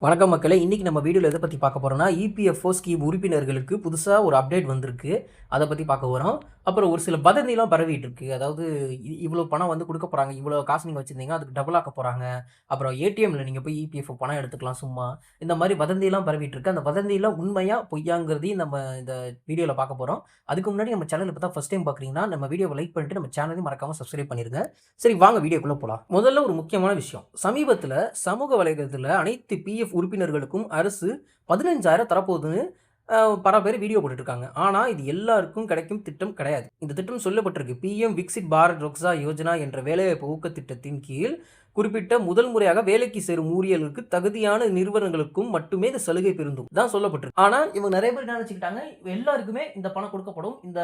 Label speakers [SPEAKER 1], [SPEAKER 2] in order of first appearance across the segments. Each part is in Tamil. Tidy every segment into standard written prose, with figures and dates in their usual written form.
[SPEAKER 1] வணக்கம் மக்களே! இன்னைக்கு நம்ம வீடியோல எத பத்தி பார்க்க போறோம்னா, இபிஎஃப்ஓ ஸ்கீம் உறுப்பினர்களுக்கு புதுசா ஒரு அப்டேட் வந்திருக்கு. அத பத்தி பார்க்க போறோம். அப்புறம் ஒரு சில வதந்திலாம் பரவிட்டு இருக்கு. அதாவது இவ்ளோ பணம் வந்து குடுக்க போறாங்க. இவ்ளோ காசு நீங்க வச்சிருந்தீங்க. அதுக்கு டபுள் ஆக்க போறாங்க. அப்புறம் ஏடிஎம்ல நீங்க போய் இபிஎஃப்ஓ பணம் எடுத்துக்கலாம் சும்மா. இந்த மாரி வதந்திலாம் பரவிட்டு இருக்கு. அந்த வதந்திலாம் உண்மையா, பொய்யாங்கிறதையும் நம்ம இந்த வீடியோல பார்க்க போறோம். அதுக்கு முன்னாடி நம்ம சேனல் இப்ப தான் ஃபர்ஸ்ட் டைம் பார்க்குறீங்கன்னா, நம்ம வீடியோவ லைக் பண்ணிட்டு நம்ம சேனலையும் மறக்காம சப்ஸ்கிரைப் பண்ணிருங்க. சரி வாங்க வீடியோக்குள்ள போலாம். முதல்ல ஒரு முக்கியமான விஷயம். சமீபத்தில சமூக வலைதளத்தில அனைத்து பிஎஃப் உறுப்பினர்களுக்கும் அரசு 15,000 தரப்போகுதுன்னு பல பேர் வீடியோ போட்டுட்டு இருக்காங்க. ஆனா, இது எல்லாருக்கும் கிடைக்கும் திட்டம் கிடையாது. இந்த திட்டம் சொல்லப்பட்டிருக்கு. பிஎம் விக்சித் பாரத் ரோஜ்கார் யோஜனா என்ற வேலைவாய்ப்பு ஊக்கத் திட்டத்தின் கீழ் குறிப்பிட்ட முதல் முறையாக வேலைக்கு சேரும் ஊழியர்களுக்கு தகுதியான நிறுவனங்களுக்கும் மட்டுமே இந்த சலுகை பொருந்தும் தான் சொல்லப்பட்டிருக்கு. ஆனா, இவங்க நெறைய பேர் என்ன நெனச்சுக்கிட்டாங்க, எல்லாருக்குமே இந்த பணம் கொடுக்கப்படும். இந்த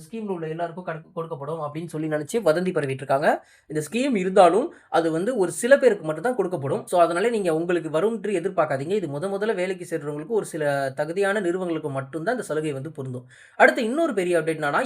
[SPEAKER 1] ஸ்கீம்ல உள்ள எல்லாருக்கும் கொடுக்கப்படும் அப்படின்னு சொல்லி நெனச்சு வதந்தி பரவிட்டு இருக்காங்க. இந்த ஸ்கீம் இருந்தாலும் அது வந்து ஒரு சில பேருக்கு மட்டும் தான் கொடுக்கப்படும். ஸோ, அதனால நீங்க உங்களுக்கு வரும்ன்று எதிர்பார்க்காதீங்க. இது முதல்ல வேலைக்கு சேர்றவங்களுக்கு ஒரு சில தகுதியான நிறுவனங்களுக்கு மட்டும் தான் இந்த சலுகை வந்து பொருந்தும். அடுத்து இன்னொரு பெரிய அப்டேட் என்னன்னா,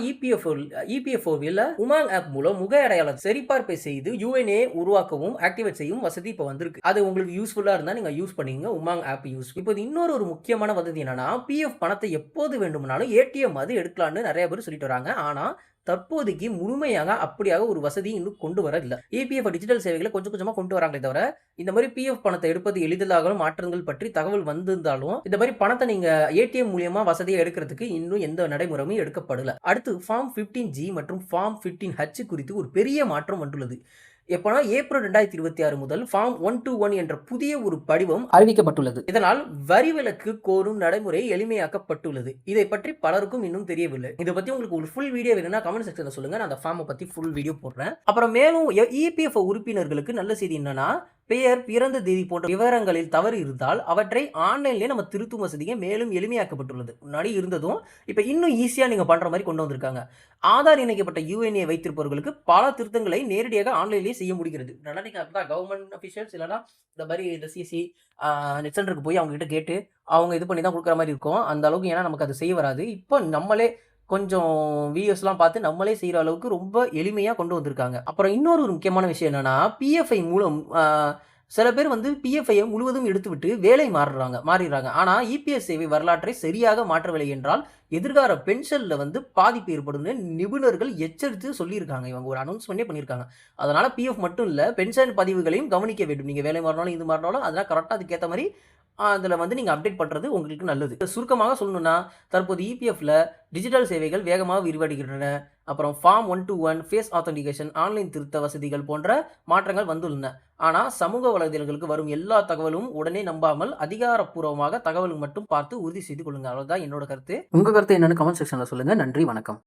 [SPEAKER 1] இபிஎஃப்ஓவில் உமாங் ஆப் மூலம் முக அடையாள சரிபார்ப்பை செய்து யுஎன்ஏ உருவாக்கவும் ஆக்டிவேட் செய்யும் வசதி இப்போ வந்திருக்கு. அது உங்களுக்கு யூஸ்ஃபுல்லா இருந்தா நீங்க யூஸ் பண்ணீங்க. Umang app use. இப்போ இன்னொரு முக்கியமான வதந்தி என்னன்னா, பிஎஃப் பணத்தை எப்போது வேண்டுமானாலும் ஏடிஎம் அது எடுக்கலாம்னு நெறைய பேர் சொல்லிட்டு வராங்க. ஆனா, தற்போதைக்கு முழுமையாக அப்படியாக ஒரு வசதி இன்னும் கொண்டு வரல. இபிஎஃப் டிஜிட்டல் சேவைகளை கொஞ்சம் கொஞ்சமா கொண்டு வராங்களே தவிர, இந்த மாரி பிஎஃப் பணத்தை எடுப்பது எளிதாக மாற்றங்கள் பற்றி தகவல் வந்திருந்தாலும், இந்த மாரி பணத்தை நீங்க ஏடிஎம் மூலியமா வசதியா எடுக்கிறதுக்கு இன்னும் எந்த நடைமுறையும் எடுக்கப்படல. அடுத்து ஃபார்ம் 15G மற்றும் ஃபார்ம் 15H குறித்து ஒரு பெரிய மாற்றம் வந்துள்ளது. எப்போனா ஏப்ரல் 2026 முதல் ஃபார்ம் 121 என்ற புதிய ஒரு படிவம் அறிவிக்கப்பட்டுள்ளது. இதனால் வரி விலக்கு கோரும் நடைமுறை எளிமையாக்கப்பட்டுள்ளது. இதை பற்றி பலருக்கும் இன்னும் தெரியவில்லை. இதை பத்தி உங்களுக்கு ஒரு ஃபுல் வீடியோ வேணும்னா கமெண்ட் செக்ஷன்ல சொல்லுங்க. நான் அந்த ஃபார்மை பத்தி ஃபுல் வீடியோ போடுறேன். அப்புறம் மேலும் இபிஎஃப்ஓ உறுப்பினர்களுக்கு நல்ல செய்தி என்னன்னா, பெயர், பிறந்த தேதி போன்ற விவரங்களில் தவறு இருந்தால் அவற்றை ஆன்லைன்லேயே நம்ம திருத்தும் வசதியை மேலும் எளிமையாக்கப்பட்டுள்ளது. முன்னாடி இருந்ததும் இப்போ இன்னும் ஈஸியாக நீங்கள் பண்ணுற மாதிரி கொண்டு வந்திருக்காங்க. ஆதார் இணைக்கப்பட்ட யுஎன்ஏ வைத்திருப்பவர்களுக்கு பல திருத்தங்களை நேரடியாக ஆன்லைன்லேயே செய்ய முடிகிறது. நல்லா நீங்கள் அப்பதான் கவர்மெண்ட் அஃபிஷியல்ஸ் இல்லைனா இந்த மாதிரி இந்த சிசி நெட் சென்டருக்கு போய் அவங்க கிட்ட கேட்டு அவங்க இது பண்ணி தான் கொடுக்குற மாதிரி இருக்கும். அந்த அளவுக்கு ஏன்னா நமக்கு அது செய்ய வராது. இப்போ நம்மளே கொஞ்சம் வீடியோஸ்லாம் பார்த்து நம்மளே செய்கிற அளவுக்கு ரொம்ப எளிமையாக கொண்டு வந்திருக்காங்க. அப்புறம் இன்னொரு ஒரு முக்கியமான விஷயம் என்னன்னா, பிஎஃப்ஐ மூலம் சில பேர் வந்து பிஎஃப்ஐ முழுவதும் எடுத்துவிட்டு வேலை மாறிடுறாங்க. ஆனால் இபிஎஸ் சேவை வரலாற்றை சரியாக மாற்றவில்லை என்றால் எதிர்கால பென்ஷன்ல வந்து பாதிப்பு ஏற்படும்னு நிபுணர்கள் எச்சரித்து சொல்லியிருக்காங்க. இவங்க ஒரு அனௌன்ஸ்மெண்ட்டே பண்ணியிருக்காங்க. அதனால பிஎஃப் மட்டும் இல்லை, பென்ஷன் பதிவுகளையும் கவனிக்க வேண்டும். நீங்கள் வேலை மாறினாலும் இது மாறினாலும் அதெல்லாம் கரெக்டாக அதுக்கேற்ற மாதிரி அதில் வந்து நீங்கள் அப்டேட் பண்ணுறது உங்களுக்கு நல்லது. சுருக்கமாக சொல்லணும்னா, தற்போது இபிஎஃப்ல டிஜிட்டல் சேவைகள் வேகமாக விரிவடைகின்றன. அப்புறம் ஃபார்ம் 121, ஃபேஸ் ஆத்தென்டிகேஷன், ஆன்லைன் திருத்த வசதிகள் போன்ற மாற்றங்கள் வந்துள்ளன. ஆனால் சமூக வலைதளங்களுக்கு வரும் எல்லா தகவலும் உடனே நம்பாமல் அதிகாரப்பூர்வமாக தகவல் மட்டும் பார்த்து உறுதி செய்து கொள்ளுங்க. அவ்வளவுதான் என்னோட கருத்து. உங்க கருத்து என்னன்னு கமெண்ட் செக்ஷன்ல சொல்லுங்க. நன்றி, வணக்கம்.